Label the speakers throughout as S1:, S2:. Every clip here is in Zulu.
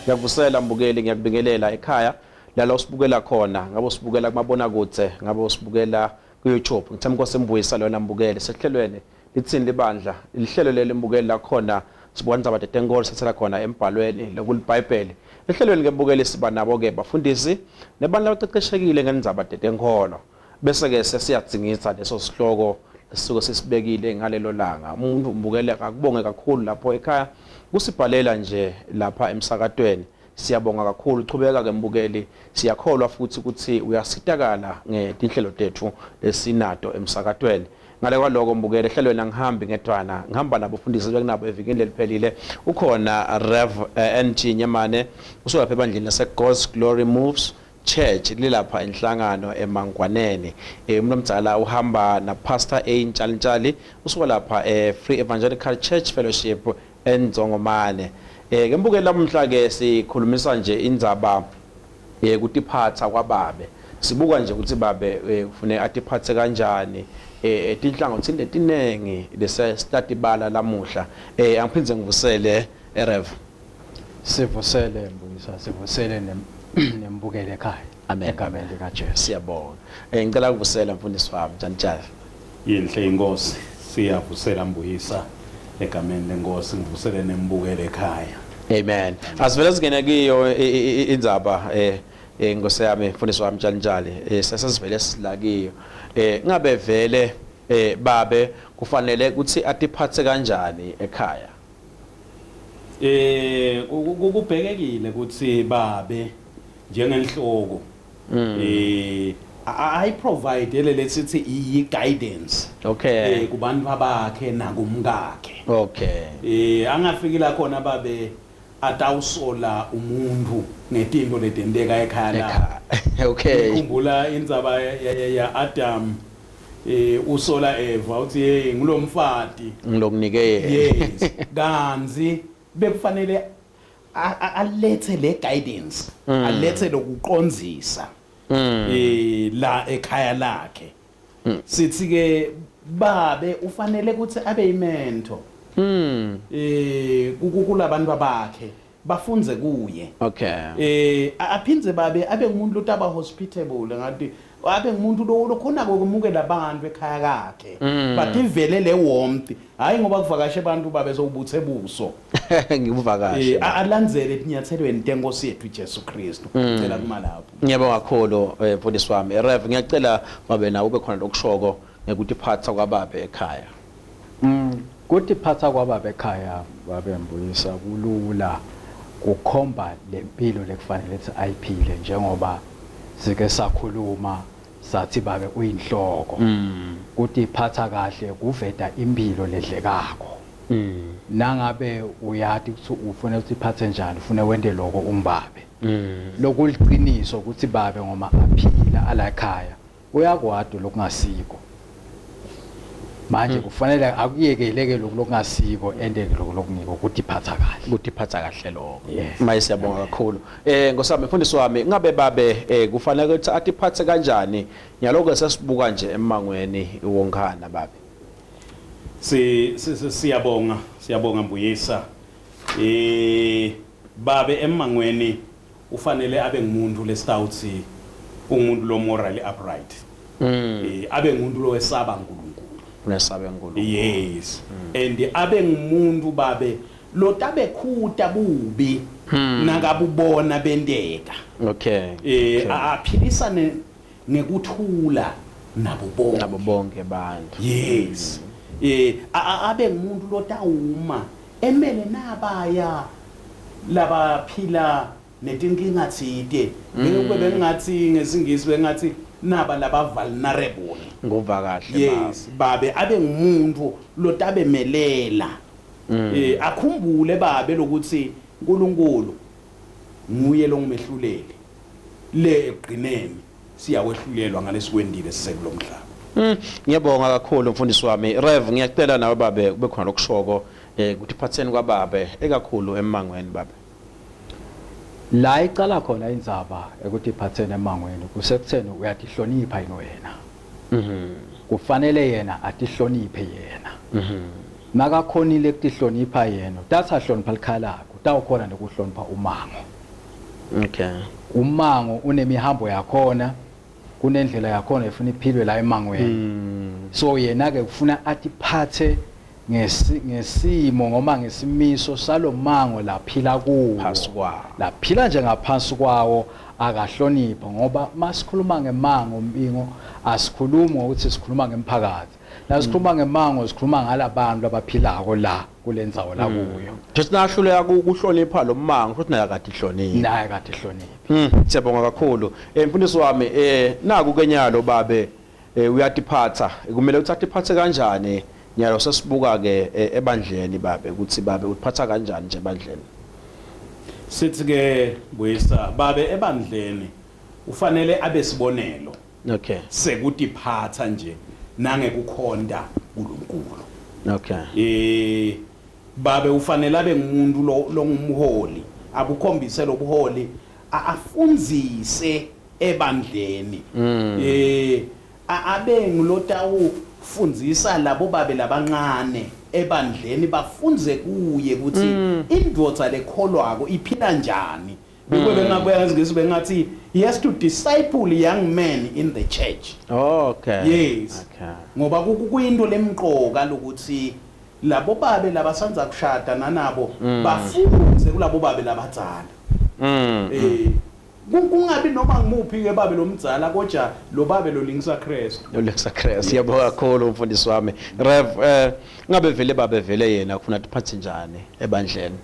S1: Ngiyakuvusela mbukeli ngiyakubingelela ekhaya lalo usibukela khona ngabe usibukela kumabona kude ngabe usibukela ku YouTube Thembinkhosi Mbuyisa lona mbukele sehlelweni lithini libandla lihlelo leli mbukeli la khona sibona indzaba tetenkolo sathela khona embhalweni lokuliBhayibheli ehlelweni ke mbukeli siba nabo ke bafundisi nebandla baqeqeshekile ngendzaba tetenkolo bese ke sesiyadzingisa leso sihloko esisuke sisibekile ngalelo langa umuntu mbukele akubonge kakhulu lapho ekhaya kusibhalela nje lapha emsakatweni siyabonga kakhulu uchubeka ke mbukeli siyakholwa futhi ukuthi uyasitakala ngetinhlelo tethu lesinato emsakatweni ngale kwaloko mbukeli ehlelweni angihambi ngedwana ngihamba nabo fundisi bekunabo evikini leliphelile ukhona Rev NYAMANE usuka lapha ebandleni lase God's Glory Moves Church lilapha enhlangano eMangwaneni umuntu omdala uhamba na Pastor NTSHALINTSHALI usuka lapha Free Evangelical Church Fellowship eNzongomane ke mbukeli namhla ke sikhulumisa nje indzaba Kutiphatsa Kwababe sibuka nje ukuthi babe ufune atiphatse kanjani etinhlangothi letinengi lese study bala lamuhla angiphindze ngivusele Rev
S2: sivusele Mbuyisa sivusele nembukele ekhaya egameni lika Jesu
S1: siyabonga ngicela ukuvusela mfundisi wami njani
S3: yinhle inkosi siyavusela Mbuyisa egameni lenkosi ngivusele nembukele ekhaya
S1: amen asivele singene kiyo indzaba inkosi yami mfundisi wami njani sesivele silakiyo ngabe vele babe kufanele ukuthi atiphatse kanjani ekhaya
S3: kubhekekile ukuthi babe njengenhloko I provide lethi i guidance
S1: okay
S3: kubantu abakhe nakumkakhe
S1: okay
S3: angafiki la khona babe atawusola umuntu ngetinto letenteka ekhaya la
S1: okay
S3: ukhumbula indzaba ya Adam usola Eva uthi hey ngilomfati
S1: ngilokunikela
S3: yes kanzi bekufanele alethe le guidance alethe lokuqonzisa la ekhaya lakhe sithi ke babe ufanele ukuthi abe imento kulabantu abakhe bafunze kuye
S1: okay
S3: aphindze babe abe ngumuntu lotaba hospitable ngathi abe ngumuntu lo khona kokumukela abantu ekhaya lakhe bathi ivele le warmth hayi ngoba kuvakashe abantu babe zobuthe buso
S1: ngivakashe
S3: alandzele inyathelweni tenkosi yethu Jesu Kristu ngicela kuma lapho
S1: ngiyabonga kakhulu mfundisi wami Rev ngiyacela babe nawe ube khona lokushoko ngekutiphatsa kwababe ekhaya
S2: kutiphatsa kwababe ekhaya babe Mbuyisa kulula kukhomba lempilo lekufanele ukuthi ayiphile njengoba sike sakhuluma sathi babe uyinhloko kutiphatsa kahle kuveta impilo ledlekako nangabe uyathi ukuthi ufuna ukuthi iphathe njani ufuna wende lokho umbabe lokuliqiniso ukuthi babe ngoma aphila ala ekhaya uyakwadi lokungasiko manje kufanele akuyekeleke lokungasiko endeke lokungiko kutiphatsa kahle lokho
S1: maye siyabonga kakhulu ngosami mfundisi wami ngabe babe kufanele ukuthi atiphatse kanjani nyaloko sesibuka nje emangweni wonkana babe
S3: siyabonga Mbuyisa babe emangweni ufanele abe ngumuntu lesitawuthi umuntu lo morally upright abe ngumuntu lo wesaba uNkulunkulu
S1: unesabe uNkulunkulu
S3: yes and abe ngumuntu babe lotabe khuta bubi nakabubona bendeka
S1: okay
S3: aphilisane ngekuthula nabo
S1: bonke abantu
S3: yes abe ngumuntu lotawuma emele nabaya labaphila netinkinga thide bekube ngathi ngesingisi bengathi naba laba vulnerable
S1: nguvakahle
S3: yes babe abe ngumuntu lotabe melela akhumbule babe lokuthi uNkulunkulu nguye lo ngimehlulele le egqineni siyawehlulelwa ngalesikwendile sisekulo mhlaba
S1: ngiyabonga kakhulu mfundisi wami Rev ngiyacela nawe babe kube khona lokushoko kutiphatseni kwababe ekakhulu emangweni babe
S2: la icala khona indzaba ekutiphatseni emangweni kusekutheni uyatihlonipha yini wena kufanele yena atihloniphe yena nakakhonile kutihlonipha yena tatha hlonipha likhaya lakho tawukhona nokuhlonipha umango
S1: Okay.
S2: Umango unemihambo yakhona kunendlela yakhona efuna iphilwe la emangweni so yena ke ufuna atiphathe ngesimo ngoma ngesimiso salomango laphila kuwo
S1: Phansi kwawo.
S2: laphila nje ngaphansi kwawo akahlonipha ngoba masikhuluma ngemango mbingo asikhulumi ngokuthi sikhuluma ngemphakathi la sikhuluma ngemango sikhuluma ngalabantu abaphilako la kulendzawo la kuyo
S1: Just nahluleka ukuhlonipha lo mango futhi naye akade ihlonipha.
S2: naye akade ihlonipha
S1: Siyabonga kakhulu. Mfundisi wami naku kenyalo babe uyatiphatha kumele uthathe iphathe kanjani nyalo sesibuka ke ebandleni babe ukuthi babe uphatha kanjani nje ebandleni.
S3: Sithi ke Mbuyisa babe ebandleni ufanele abe sibonelo.
S1: Okay.
S3: Sekutiphatha nje nangekukhonda uNkulunkulu.
S1: Okay.
S3: Babe ufanele abe ngumuntu lo ngumholi abukhombise lobuholi afundzise ebandleni abe ngulotawu fundzisa labo babe labancane ebandleni bafunze kuye ukuthi indvodza lekholwako iphila njani bekube ngabuya ngizwe ngathi he has to disciple young men in the church.
S1: Okay.
S3: Yes.
S1: Okay.
S3: Ngoba kuyinto lemqoka lokuthi labo babe labasanza kushada nanabo bafunze kulabo babe labadzala. Kungabi noma ngimuphi ke babe lomdzala kodwa lo babe lo lingisa Christ.
S1: Lo lingisa Christ. Yabonga kakhulu umfundisi wami. Rev ngabe vele babe vele yena ufuna atiphathe njani ebandleni.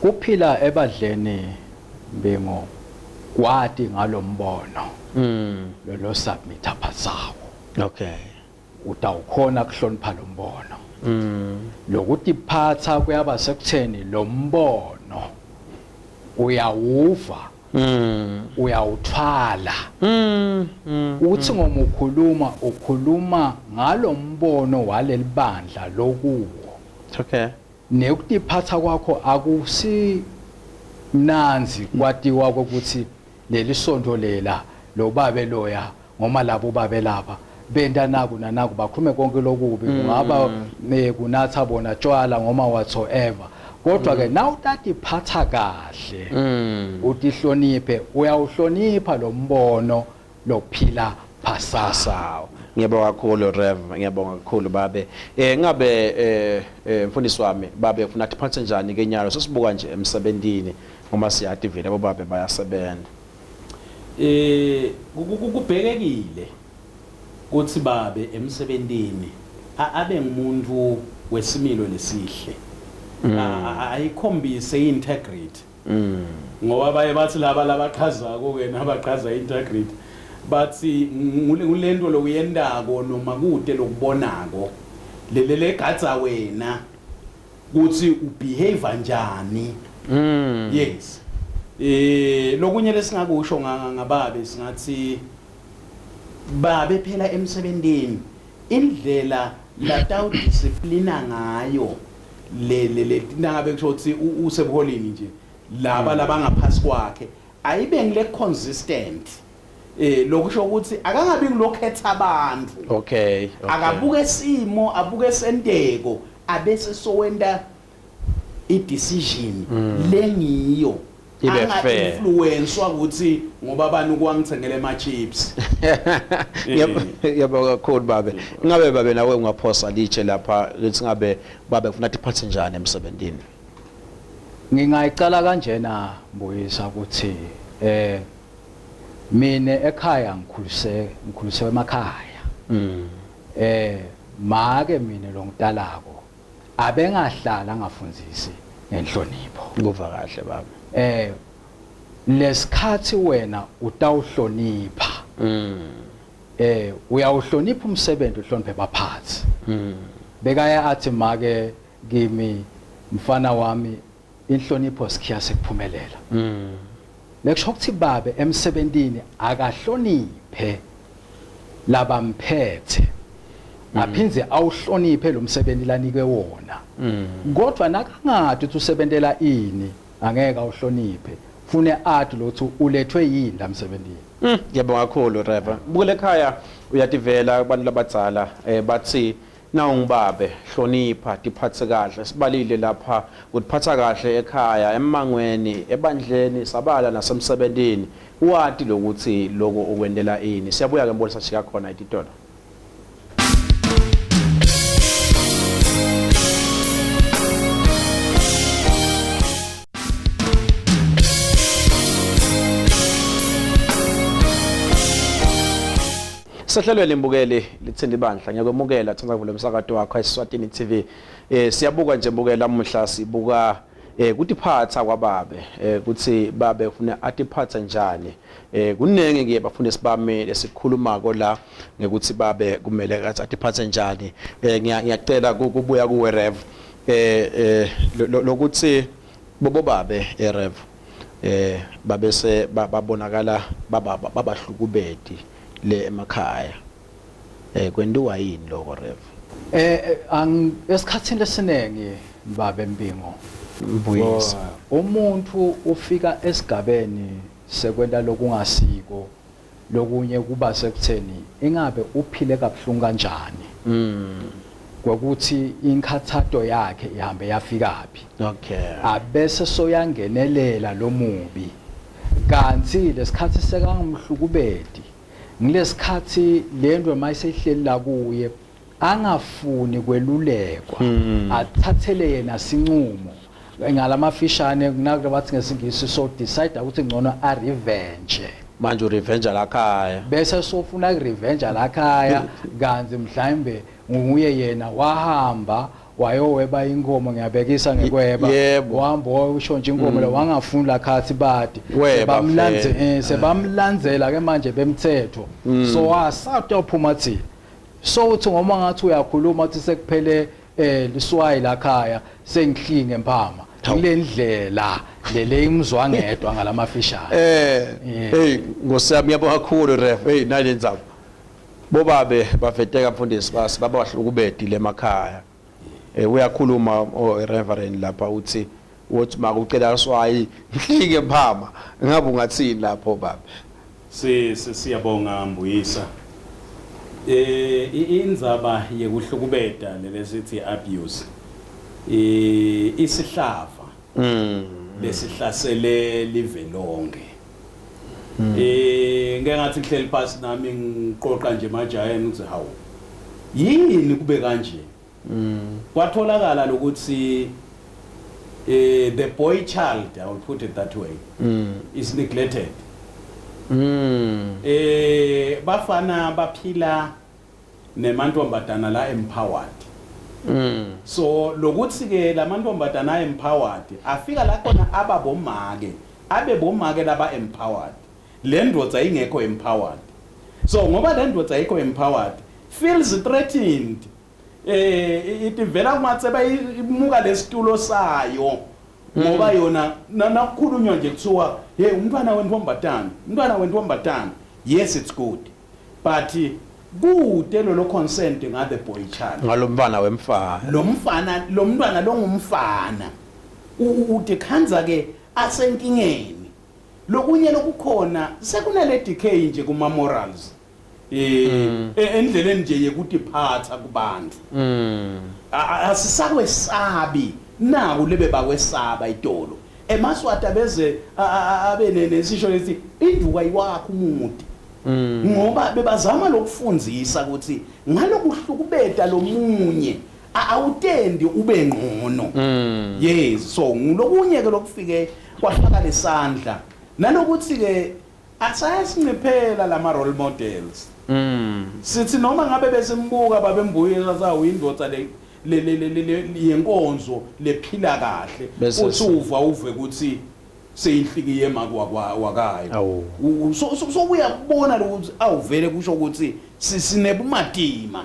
S2: Kuphila ebadleni bengo kwati ngalombono lo submit phasawo.
S1: Okay.
S2: Utawukhona kuhlonipha lombono lokuthi phatha kuyaba sekutheni lombono uyawuva uyawuthwala uthi ngoma ukhuluma ngalombono walelibandla lokuwo.
S1: Okay.
S2: Nekutiphatha kwakho akusi mnanzi kwatiwa ukuthi leli sonto lela lo babe loya ngoma labo babe lapha benda naku nanaku bakhulume konke lokubi kungaba kunatha bona tshwala ngoma whatsoever kodwa ke na utatiphatha kahle utihloniphe uyawuhlonipha lo mbono lokuphila phasasawo.
S1: Ngiyabonga kakhulu Rev, ngiyabonga kakhulu babe. Ngabe mfundisi wami babe ufuna atiphathe njani ke nyalo sesibuka nje emsebentini ngoba siyathi vele abo babe bayasebenza.
S3: Kubhekekile kuthi babe emsebentini abe ngumuntu wesimilo lesihle. Ayikhombise integrity. Ngoba baye bathi laba labachazako ke nabachaza integrity. Bathi ngulento lokuyendako noma kude lokubonako lele gadza wena kuthi ubehave njani. Yes. Lokunye lesingakusho ngababe singathi babe phela emsebentini indlela latawu disciplina ngayo le nangabe kusho ukuthi usebuholini nje laba labangaphasi kwakhe ayibe ngile consistent. Lokusho ukuthi akangabi ngilokhetha abantu.
S1: Okay.
S3: Akabuke simo abuke senteko abese sowenda i-decision lengiyo anga influence ukuthi ngoba abantu kwangithengele ama chips.
S1: Yabonga kakhulu babe. Ngabe babe nawe ungaphosa liche lapha lithi ngabe babe ufuna atiphathe njani emsebentini.
S2: Ngingayicala kanjena Mbuyisa ukuthi mina ekhaya ngikhulise emakhaya. Make mina lo ngidalako abengahlala ngafundzisi ngenhlonipho.
S1: Kuva kahle baba.
S2: Lesikhathi wena utawuhlonipha. Uyawuhlonipha umsebenzi uhloniphe baphathi. Bekaya athi make kimi mfana wami inhlonipho sikhiya sekuphumelela. Lekusho ukuthi babe emsebentini akahloniphe labamphethe aphindze awuhloniphe lo msebenzi lanike wona. Kodwa nakangathi uthi usebentela ini angeke awuhloniphe fune athi lothi ulethwe yini la msebenzini.
S1: Ngiyabonga kakhulu Rev. Bukule ekhaya uyativela abantu labadzala bathi Nawungibabe hlonipha tiphatse kahle sibalile lapha utiphatha kahle ekhaya emangweni ebandleni sabala nasemsebentini wati lokuthi lokho ukwendela ini siyabuya ke mbonisa shika khona ititona Sahlelweni imbukeli lithindi bandla ngiyakwemukela thanda kuvula umsakazo wakho Eswatini TV siyabuka nje mbukela namuhla sibuka kutiphatsa kwababe kuthi babe ufuna atiphatsa njani kunenge ngiye bafunde sibame lesikhulumako la ngekuthi babe kumele kathi atiphatse njani ngiyacela kubuya kuwe Rev lokuthi bobo babe Rev babese babonakala babahlukubedi le emakhaya kwenziwa yini lokho Rev
S2: esikhathini lesinenge babe Mbingo Mbuyisa umuntu ufika esigabeni sekwenda lokungasiko lokunye kuba sekutheni ingabe uphile kabuhlungu kanjani ngokuthi inkathato yakhe ihambe yafikaphi abese soyangenelela lo mubi kanti lesikhathi sekangumhlukubedi ngilesikhathi lento mayisehleli la kuye angafuni kwelulekwa athathele yena sinqumo ngalamafishane kunake bathi ngesingisi so decide ukuthi ngcono a revenge
S1: manje revenge lakhaya
S2: bese sofuna revenge lakhaya kanzi mhlambe nguye yena wahamba wayoweba inkomo ngiyabekisa ngekweba wahamba usho nje inkomo la wangafuni lakhathi badi sebamlandzela ke manje bemthetho so wasatha uphumathi so uthi ngoma ngathi uyakhuluma uthi sekuphele liswayi lakhaya sengihlinge emphama ngilendlela lele imzwangedwa ngalamafishane
S1: hey ngosiyami ngiyabonga kakhulu Ref hey nalenza bobabe baveteka mfundisi basi baba wahlukubedi lemakhaya uyakhuluma o Reverend lapha uthi makucela swai ngihlinge emphama ngabe ungathini lapho baba
S3: siyabonga Mbuyisa indzaba yekuhlukubeda lesithi abuse isihlava lesihlasele live lonke ngeke ngathi kuhleli phansi nami ngiqoqa nje majayeni ukuthi hawu yini kube kanje kwatholakala ukuthi the boy child, I will put it that way, is neglected. Bafana baphila nemantombazana la empowered. So lokuthi ke lamantombazana empowered afika la khona ababomake abebomake laba empowered. Le ndodza ingekho empowered. So ngoba le ndodza ayikho empowered feels threatened. Itivela kumatse bayimuka lesitulo sayo ngoba yona nakukhulunywa nje kuthiwa hey umntwana wentombatana yes it's good but kude lo consent nga the boy child
S1: ngalomfana wemfana
S3: lo mntwana lo ngumfana utikhanza ke asenkingeni lokunye lokukhona sekunale decay nje kuma morals endleleni nje yekutiphatsa kubantu asisakwesabi naku lebe bakwesaba itolo emaswati abeze abenesisho lethi induka iwakho umuti ngoba bebazama lokufundzisa ukuthi ngalokuhlukubeta lomunye awutendi ube ngcono yes so lokunye ke lokufike kwafaka lesandla nalokuthi ke asayasinciphela lama role models sithi noma ngabe besimbuka babe Mbuyisa zawo indodza le yenkonzo lephila kahle uthi uve ukuthi seyihlikiye makwakayo so uyabona ukuthi awuvele kusho ukuthi sinebumadima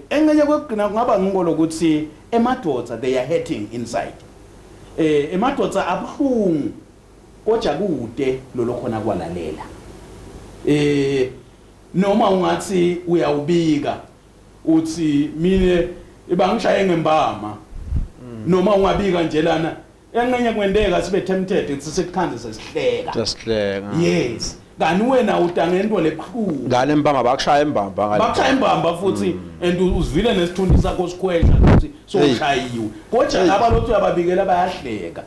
S3: engenye kwegcina kungaba ngingolo ukuthi emadodza they are hurting inside emadodza abuhlungu koja kude lo khona kwalalela noma ungathi uyawubika uthi mine bangishaye ngembama noma ungabika nje lana engenye kwendeka sibe tempted ukuthi sikhanze sesihleka
S1: just hleka
S3: yes kani wena utangento lebuhlungu
S1: ngale mbamba bakushaya imbamba ngale
S3: bakushaya imbamba futhi and uzivile nesithundi sakho sikhwehla ukuthi sowushayiwe kodwa laba lothi uyababikela bayahleka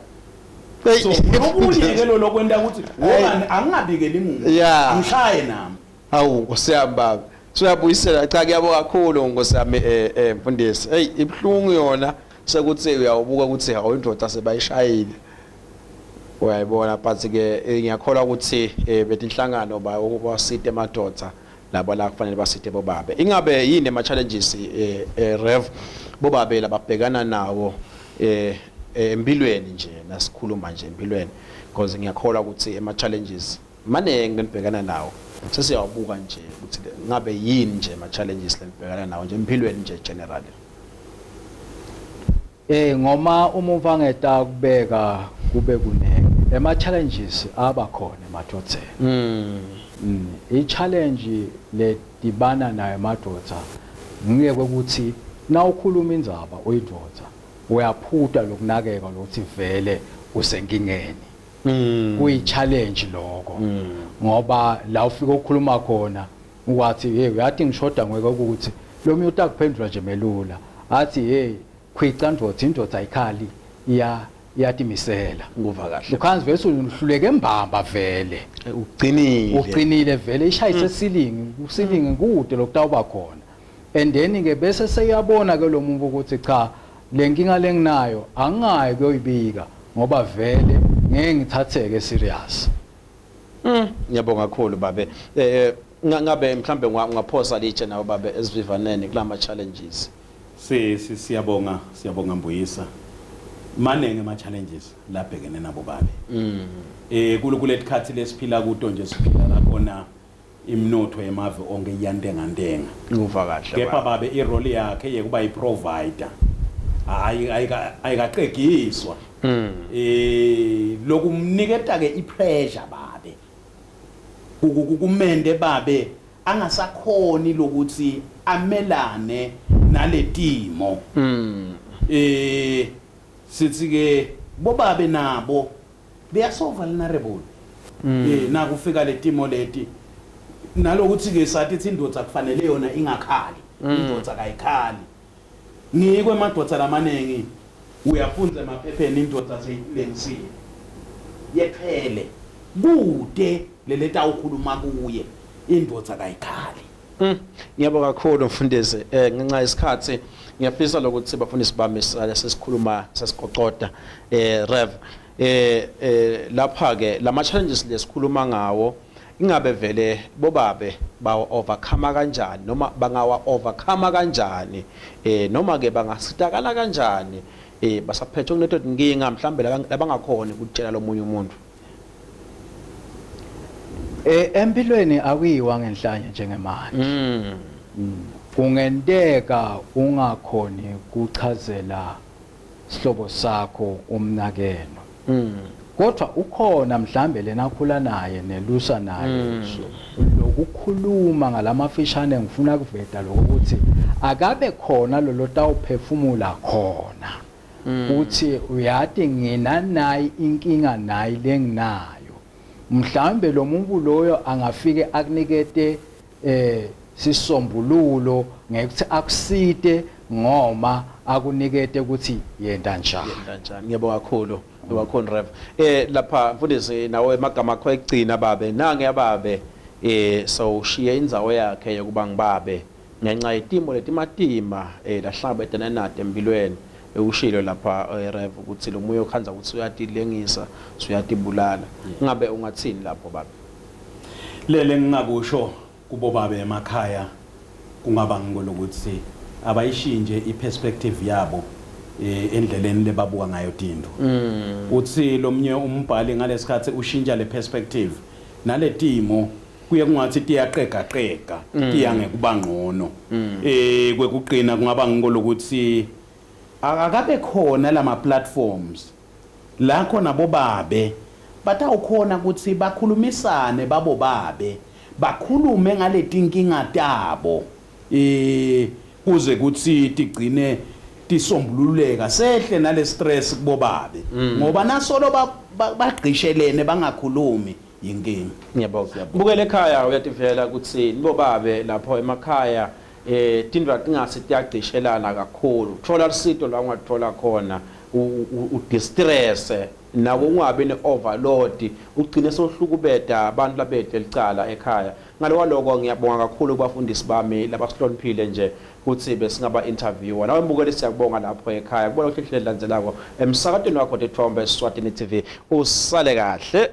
S3: so unokunye lo kwenta ukuthi wona angingabikeli umuntu angishaye nami
S1: hawu ngosiyamba siyabuyisela cha kuyabonga kakhulu ngosiyami mfundisi hey ibhlungu yona sekuthi uyawubuka ukuthi awuyindoda sebayishayile uyayibona but ke ngiyakholwa ukuthi betinhlangano ba okwasite emadoda labo la kufanele basite bobabe ingabe yini ama challenges rev bobabe lababhekana nawo empilweni nje nasikhuluma nje empilweni because ngiyakholwa ukuthi ema challenges manenge nibhekana nawo sesiyabuka nje ukuthi ngabe yini nje ama challenges lenibhekana nawo nje empilweni nje generally
S2: ngoma umuva ngeta kubeka kube kunenge ema challenges abakhona emadodzeni I challenge le dibana nayo emadoda ngeke ukuthi na ukhuluma indzaba oyidvodza uyaphuta lokunakeka lokuthi vele usenkingeni kuyi challenge lokho ngoba la ufika ukukhuluma khona ukwathi hey uyathi ngishoda ngeke ukuthi lo muntu utakuphendula nje melula athi hey khwica indoda ayikhali iyatimisela
S1: nguva kahle
S2: ukhanzi vese uhluleke embamba vele uqinile vele ishayise silingi usilingi kude lokutawuba khona and then ke bese seyabona ke lo muntu ukuthi cha lenkinga lenginayo angayi kuyoyibika ngoba vele ngeke ngithatheke serious
S1: ngiyabonga kakhulu babe ngabe mhlambe ngaphosa litshe nawo babe esivivaneni kulama challenges
S3: siyabonga Mbuyisa manenge ama challenges labhekene nabo babe kuletikhathi lesiphila kuto nje siphila la khona imnotho yemave onke iyantengantenga
S1: nguva kahle
S3: kepha babe irole yakhe yekuba iprovider ayikaqegiswa lokumniketa ke ipressure babe kumende babe angasakhoni lokuthi amelane naletimo sithi ke bobabe nabo they are so vulnerable na kufika letimo leti nalokuthi ke sathi indoda kufanele yona ingakhali indoda kayikhali ngikwe emadoda lamanengi uyafunza emaphepheni indoda seyilengisile yephele kude leleta ukhuluma kuye indoda kayikhali
S1: ngiyabonga kakhulu mfundisi ngenxa yesikhathi ngiyafisa lokuthi bafundisi bami sesikhuluma sesiqoqoda rev lapha ke lama challenges lesikhuluma ngawo ingabe vele bobabe ba overcome kanjani noma bangawa overcome kanjani noma ke bangasitakala kanjani basaphethe ukunetho inkinga mhlambe labangakhona ukutshela lomunye umuntu
S2: empilweni akuyiwa ngenhlanje njengemanje kungenteka ungakhoni kuchazela sihlobo sakho umnakeno kodwa ukhona mhlambe lena khula naye nelusa naye lokukhuluma ngalamafishane ngifuna kuveta lokuthi akabe khona lo tawuphefumula khona uthi uyati ngina nayi inkinga nayi lenginayo mhlambe lo muntu loyo angafike akunikete sisombululo ngekuthi akusite ngoma akunikete ukuthi yenda njani
S1: ngiyabonga kakhulu wakhona rev lapha mfundisi nawe emagama akho egcina babe nange yababe so shiye indzawo yakhe yokuba ngibabe ngenxa yetimo letimatima lahlangabetana nathi empilweni ushilo lapha rev ukuthi lo moyo ukhanza ukuthi uyatilengisa uyatibulala ngabe ungathini lapho babe
S3: lele ngingakusho kubo babe emakhaya kungaba ngolokuthi abayishinje iperspective yabo endleleni lebabuka ngayo Tindo uthi lomnye umbhali ngalesikhathi ushintsha le perspective naletimo kuye kungathi tiyaqeka tiyange kuba ngcono kwekuqina kungaba ngolokuthi akabe khona lama platforms la khona bobabe batawukhona ukuthi bakhulumisane babo babe bakhulume ngaletinkinga tabo kuze kuthi tigcine tisombululeka sehle nale stress kubobabe ngoba nasolo bagqishelene bangakhulumi yinkinga.
S1: Ngiyabonga. Bukele ekhaya uyativela ukuthi nibobabe lapho emakhaya tindwa tingase tiyagcishelana kakhulu. Uthola isito la ungathola khona udistress nawo ungabe neoverload ugcine sohlukubeda abantu labethu elicala ekhaya. Ngaloko ngiyabonga kakhulu kubafundisi bami labasihloniphile nje ukuthi besingaba interviewer. Nawe mbukele siyakubonga lapho ekhaya. Kubona ukuthi ihlelo landzelako emsakadweni wakho Themba Eswatini TV. Usale kahle.